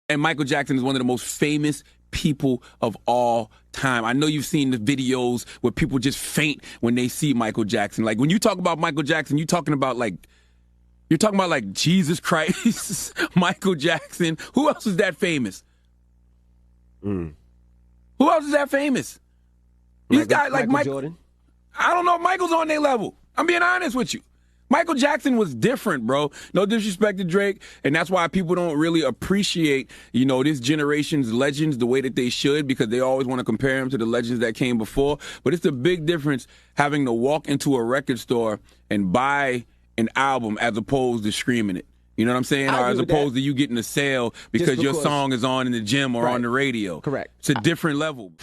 And Michael Jackson is one of the most famous people of all time. I know you've seen the videos where people just faint when they see Michael Jackson. Like when you talk about Michael Jackson, you're talking about like Jesus Christ, Michael Jackson. Who else is that famous? Who else is that famous? These guys like Michael Jordan. I don't know if Michael's on their level. I'm being honest with you. Michael Jackson was different, bro. No disrespect to Drake, and that's why people don't really appreciate, you know, this generation's legends the way that they should, because they always want to compare them to the legends that came before. But it's a big difference having to walk into a record store and buy an album as opposed to streaming it. You know what I'm saying? Or as opposed to you getting a sale because your song is on in the gym or on the radio. Correct. It's a different level.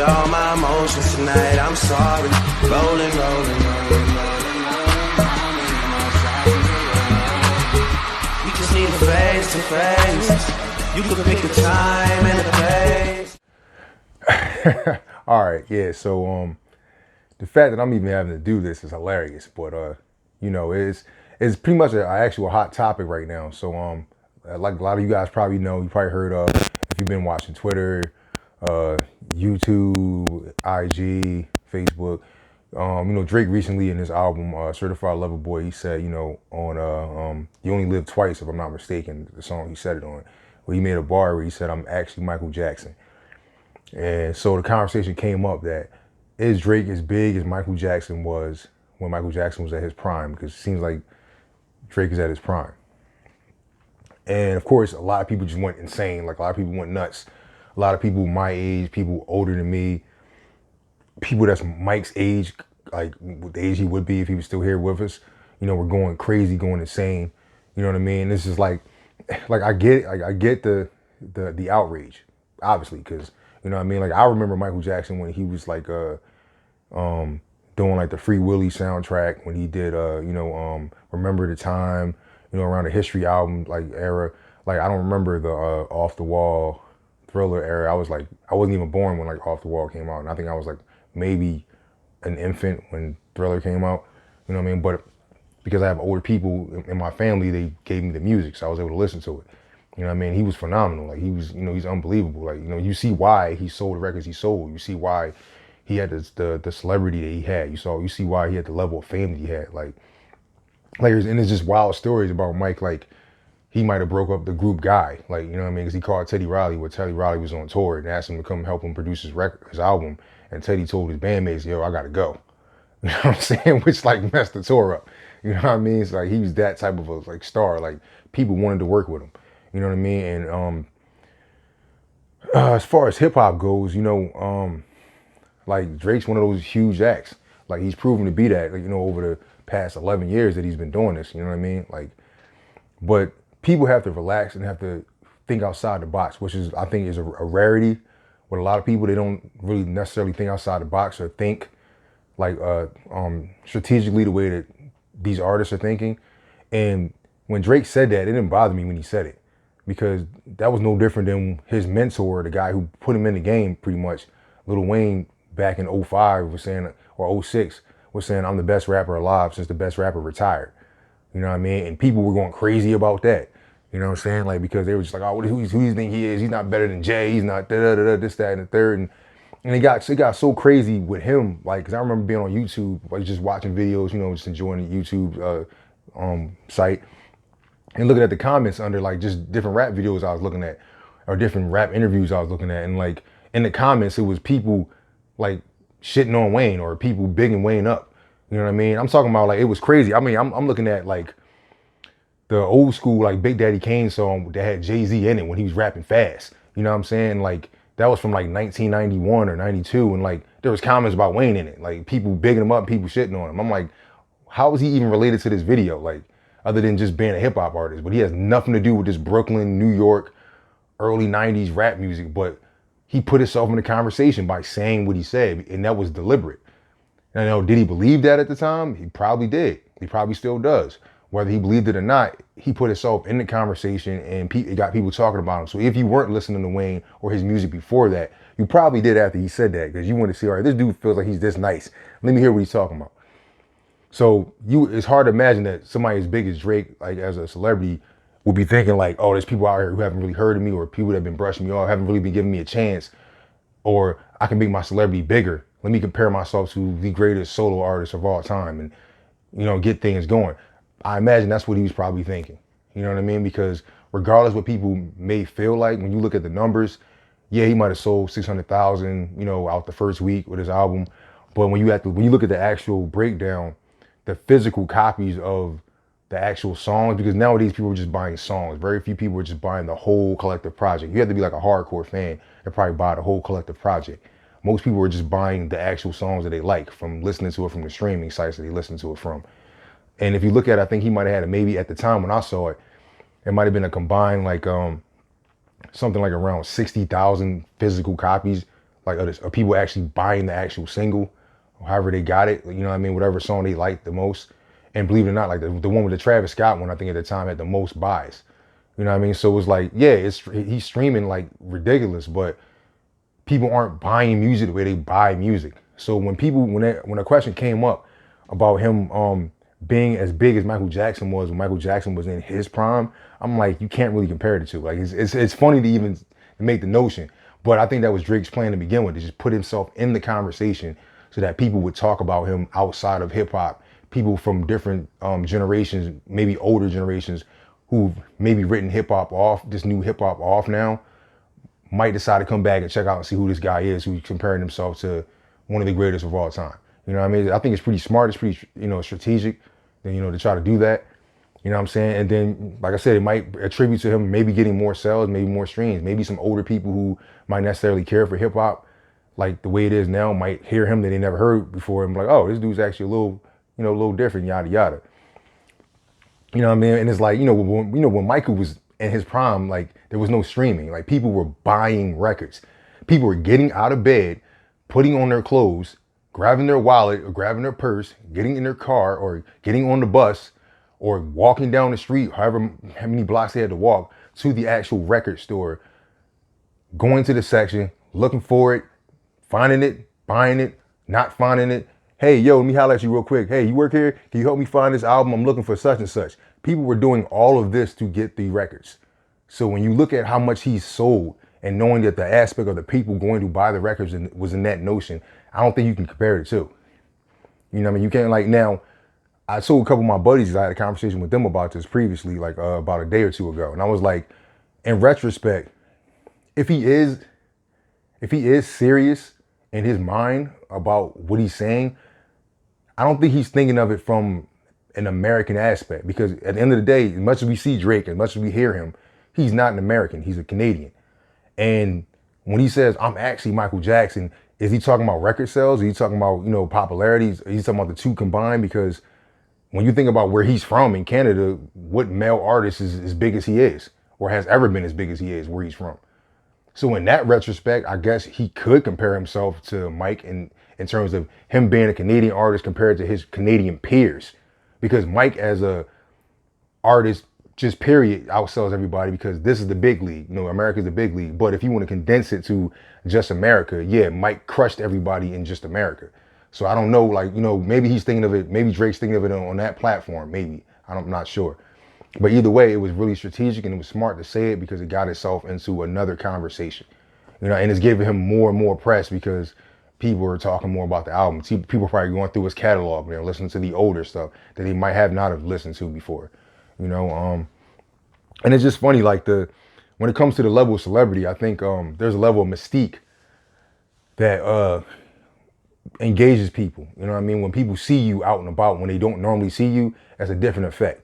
All my emotions tonight, I'm sorry. Rolling. We just need a face to face. You could pick the time and the place. All right, yeah. So the fact that I'm even having to do this is hilarious, but you know, it's pretty much an actual hot topic right now. So like a lot of you guys probably know, you probably heard of if you've been watching Twitter, YouTube, IG, Facebook. You know, Drake recently in his album Certified Lover Boy, he said, you know, on You Only Live Twice, if I'm not mistaken, the song he said it on, where he made a bar where he said, I'm actually Michael Jackson. And so the conversation came up that, is Drake as big as Michael Jackson was when Michael Jackson was at his prime? Because it seems like Drake is at his prime. And of course, a lot of people just went insane. Like a lot of people went nuts. A lot of people my age, people older than me, people that's Mike's age, like the age he would be if he was still here with us, you know, we're going crazy, going insane. You know what I mean? This is like I get it. I get the outrage, obviously, because you know what I mean. Like I remember Michael Jackson when he was like doing like the Free Willy soundtrack, when he did you know Remember the Time, you know, around the History album like era. Like I don't remember the Off the Wall, Thriller era. I wasn't even born when like Off the Wall came out, and I think I was like maybe an infant when Thriller came out. You know what I mean? But because I have older people in my family, they gave me the music, so I was able to listen to it. You know what I mean? He was phenomenal. Like he was, you know, he's unbelievable. Like, you know, you see why he sold the records he sold. You see why he had the celebrity that he had. You see why he had the level of fame that he had. Like and it's just wild stories about Mike. Like he might have broke up the group Guy. Like, you know what I mean? Because he called Teddy Riley when Teddy Riley was on tour and asked him to come help him produce his album. And Teddy told his bandmates, yo, I gotta go. You know what I'm saying? Which like messed the tour up. You know what I mean? It's like he was that type of a like star. Like people wanted to work with him. You know what I mean? And as far as hip hop goes, you know, like Drake's one of those huge acts. Like he's proven to be that, like, you know, over the past 11 years that he's been doing this. You know what I mean? Like, but people have to relax and have to think outside the box, which is, I think, is a rarity. With a lot of people, they don't really necessarily think outside the box or think like strategically the way that these artists are thinking. And when Drake said that, it didn't bother me when he said it, because that was no different than his mentor, the guy who put him in the game pretty much, Lil Wayne, back in 05 was saying, or 06 was saying, I'm the best rapper alive since the best rapper retired. You know what I mean? And people were going crazy about that. You know what I'm saying? Like, because they were just like, oh, who do you think he is? He's not better than Jay. He's not this, that, and the third. And it got so crazy with him. Like, because I remember being on YouTube, like just watching videos, you know, just enjoying the YouTube site. and looking at the comments under like just different rap videos I was looking at, or different rap interviews I was looking at, and like in the comments it was people like shitting on Wayne or people bigging Wayne up. You know what I mean? I'm talking about like it was crazy. I mean, I'm looking at like the old school like Big Daddy Kane song that had Jay-Z in it when he was rapping fast. You know what I'm saying? Like that was from like 1991 or 92, and like there was comments about Wayne in it, like people bigging him up, people shitting on him. I'm like, how is he even related to this video? Like, other than just being a hip hop artist, but he has nothing to do with this Brooklyn, New York, early 90s rap music. But he put himself in the conversation by saying what he said, and that was deliberate. And I know, did he believe that at the time? He probably did. He probably still does. Whether he believed it or not, he put himself in the conversation, and it got people talking about him. So if you weren't listening to Wayne or his music before that, you probably did after he said that, because you want to see, all right, this dude feels like he's this nice. Let me hear what he's talking about. So it's hard to imagine that somebody as big as Drake, like as a celebrity, would be thinking like, oh, there's people out here who haven't really heard of me, or people that have been brushing me off, haven't really been giving me a chance, or I can make my celebrity bigger. Let me compare myself to the greatest solo artist of all time and, you know, get things going. I imagine that's what he was probably thinking. You know what I mean? Because regardless what people may feel like, when you look at the numbers, yeah, he might have sold 600,000, you know, out the first week with his album. But when you look at the actual breakdown, the physical copies of the actual songs, because nowadays people are just buying songs. Very few people are just buying the whole collective project. You have to be like a hardcore fan to probably buy the whole collective project. Most people are just buying the actual songs that they like from listening to it from the streaming sites that they listen to it from. And if you look at it, I think he might have had maybe at the time when I saw it, it might have been a combined like something like around 60,000 physical copies, like of people actually buying the actual single, however they got it, you know what I mean, whatever song they liked the most. And believe it or not, like the one with the Travis Scott one, I think at the time had the most buys. You know what I mean? So it was like, yeah, he's streaming like ridiculous, but people aren't buying music the way they buy music. So when a question came up about him being as big as Michael Jackson was when Michael Jackson was in his prime, I'm like, you can't really compare the two. Like it's funny to even make the notion, but I think that was Drake's plan to begin with, to just put himself in the conversation so that people would talk about him outside of hip hop. People from different generations, maybe older generations, who've maybe written hip hop off, this new hip hop off now, might decide to come back and check out and see who this guy is, who's comparing himself to one of the greatest of all time. You know what I mean? I think it's pretty smart. It's pretty, you know, strategic, you know, to try to do that. You know what I'm saying? And then, like I said, it might attribute to him maybe getting more sales, maybe more streams. Maybe some older people who might necessarily care for hip hop, like the way it is now, might hear him that they never heard before and be like, oh, this dude's actually a little different, yada yada. You know what I mean? And it's like, when Michael was in his prime, like there was no streaming. Like people were buying records. People were getting out of bed, putting on their clothes, grabbing their wallet or grabbing their purse, getting in their car or getting on the bus or walking down the street, how many blocks they had to walk to the actual record store, going to the section, looking for it, finding it, buying it, not finding it. Hey, yo, let me holler at you real quick. Hey, you work here? Can you help me find this album? I'm looking for such and such. People were doing all of this to get the records. So when you look at how much he's sold and knowing that the aspect of the people going to buy the records was in that notion, I don't think you can compare the two. You know what I mean? You can't, like, now, I told a couple of my buddies, I had a conversation with them about this previously, like about a day or two ago. And I was like, in retrospect, if he is serious in his mind about what he's saying, I don't think he's thinking of it from an American aspect, because at the end of the day, as much as we see Drake, as much as we hear him, he's not an American, he's a Canadian. And when he says, I'm actually Michael Jackson, is he talking about record sales? Is he talking about, popularity? Is he talking about the two combined? Because when you think about where he's from in Canada, what male artist is as big as he is, or has ever been as big as he is where he's from? So in that retrospect, I guess he could compare himself to Mike in terms of him being a Canadian artist compared to his Canadian peers. Because Mike as a artist, just period, outsells everybody, because this is the big league. America's the big league. But if you want to condense it to just America, yeah, Mike crushed everybody in just America. So I don't know, maybe he's thinking of it, maybe Drake's thinking of it on that platform, maybe. I'm not sure. But either way, it was really strategic and it was smart to say it, because it got itself into another conversation. And it's giving him more and more press because people are talking more about the album. People are probably going through his catalog, listening to the older stuff that they might have not have listened to before. And it's just funny, like when it comes to the level of celebrity, I think there's a level of mystique that engages people. You know what I mean? When people see you out and about, when they don't normally see you, that's a different effect.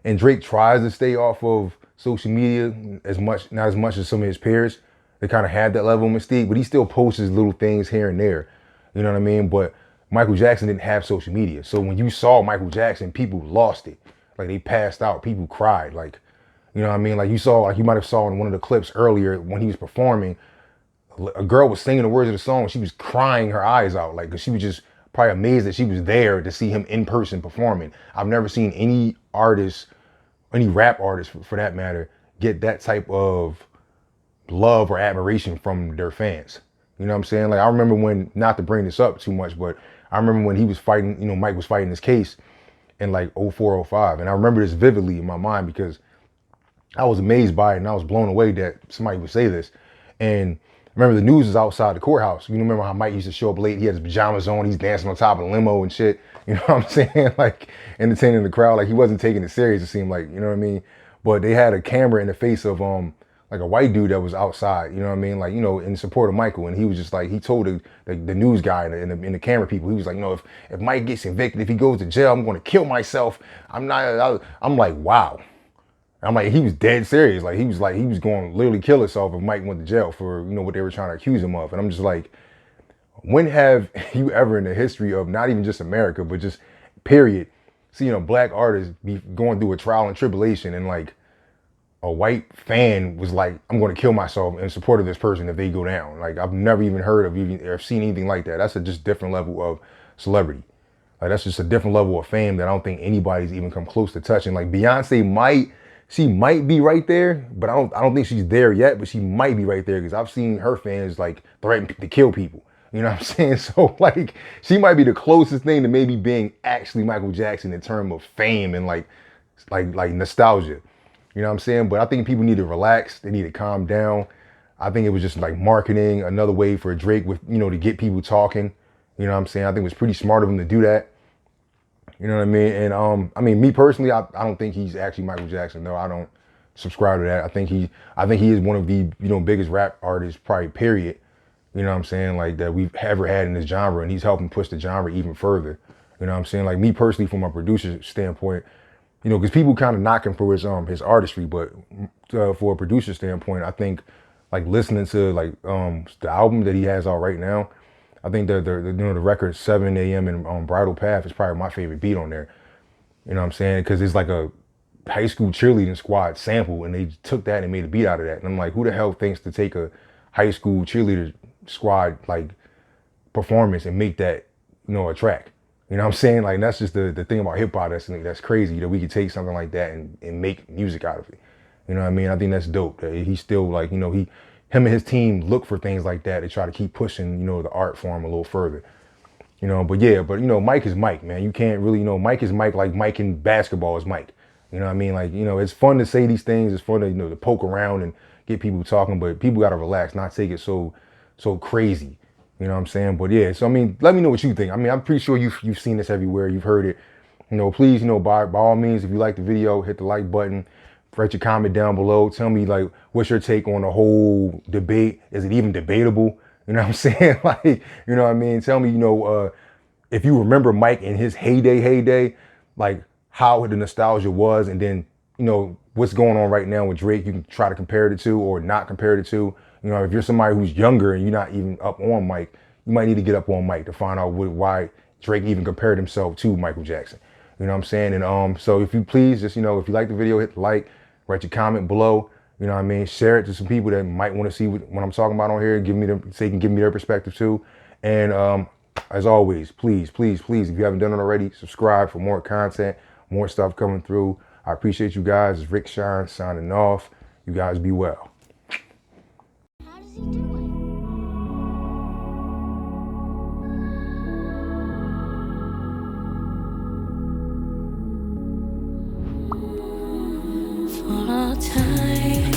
And Drake tries to stay off of social media not as much as some of his peers. They kind of had that level of mystique, but he still posts his little things here and there. You know what I mean? But Michael Jackson didn't have social media. So when you saw Michael Jackson, people lost it. Like they passed out, people cried. Like, you know what I mean? Like you might have saw in one of the clips earlier when he was performing, a girl was singing the words of the song. She was crying her eyes out, like, cause she was just probably amazed that she was there to see him in person performing. I've never seen any artist, any rap artist for that matter, get that type of love or admiration from their fans. You know what I'm saying? Like I remember when, not to bring this up too much, but I remember when he was fighting, you know, Mike was fighting this case in like 04, 05. And I remember this vividly in my mind because I was amazed by it and I was blown away that somebody would say this. And remember the news is outside the courthouse. You remember how Mike used to show up late? He had his pajamas on. He's dancing on top of the limo and shit. You know what I'm saying? Like entertaining the crowd. Like he wasn't taking it serious, it seemed like, you know what I mean? But they had a camera in the face of like a white dude that was outside, you know what I mean? Like, you know, in support of Michael. And he was just like, he told the news guy and the camera people, he was like, you know, if Mike gets evicted, if he goes to jail, I'm going to kill myself. I'm like, wow. I'm like, he was dead serious. Like he was going to literally kill himself if Mike went to jail for, you know, what they were trying to accuse him of. And I'm just like, when have you ever in the history of not even just America, but just period, seen a black artist be going through a trial and tribulation and like a white fan was like, I'm going to kill myself in support of this person if they go down. Like I've never even heard of even or seen anything like that. That's a just different level of celebrity. Like that's just a different level of fame that I don't think anybody's even come close to touching. Like Beyonce might be right there, but I don't think she's there yet, but she might be right there because I've seen her fans like threaten to kill people. You know what I'm saying? So like she might be the closest thing to maybe being actually Michael Jackson in terms of fame and like nostalgia. You know what I'm saying? But I think people need to relax. They need to calm down. I think it was just like marketing, another way for Drake with, you know, to get people talking. You know what I'm saying? I think it was pretty smart of him to do that. You know what I mean? And I mean, me personally, I don't think he's actually Michael Jackson. No, I don't subscribe to that. I think he is one of the, you know, biggest rap artists, probably period. You know what I'm saying? Like that we've ever had in this genre, and he's helping push the genre even further. You know what I'm saying? Like me personally, from a producer standpoint, you know, because people kind of knock him for his artistry, but for a producer standpoint, I think like listening to like the album that he has out right now, I think the you know, the record 7 a.m. and Bridal Path is probably my favorite beat on there. You know what I'm saying? Because it's like a high school cheerleading squad sample, and they took that and made a beat out of that. And I'm like, who the hell thinks to take a high school cheerleader squad like performance and make that, you know, a track? You know what I'm saying? Like that's just the thing about hip hop that's crazy, that we could take something like that and make music out of it. You know what I mean? I think that's dope. That he's still like, you know, him and his team look for things like that to try to keep pushing, you know, the art form a little further. You know, but you know, Mike is Mike, man. You can't really, you know, Mike is Mike like Mike in basketball is Mike. You know what I mean? Like, you know, it's fun to say these things. It's fun to, you know, to poke around and get people talking, but people got to relax, not take it so crazy. You know what I'm saying? But yeah, so I mean, let me know what you think. I mean, I'm pretty sure you've seen this everywhere. You've heard it. You know, please, you know, by all means, if you like the video, hit the like button. Write your comment down below. Tell me like, what's your take on the whole debate? Is it even debatable? You know what I'm saying? Like, you know what I mean? Tell me, you know, if you remember Mike in his heyday, like how the nostalgia was, and then, you know, what's going on right now with Drake, you can try to compare it to or not compare it to. You know, if you're somebody who's younger and you're not even up on Mike, you might need to get up on Mike to find out why Drake even compared himself to Michael Jackson. You know what I'm saying? And so if you please, just, you know, if you like the video, hit the like, write your comment below. You know what I mean? Share it to some people that might want to see what I'm talking about on here. So they can give me their perspective too. And as always, please, if you haven't done it already, subscribe for more content, more stuff coming through. I appreciate you guys. It's RICKSHON signing off. You guys be well. How does he do it? For all time,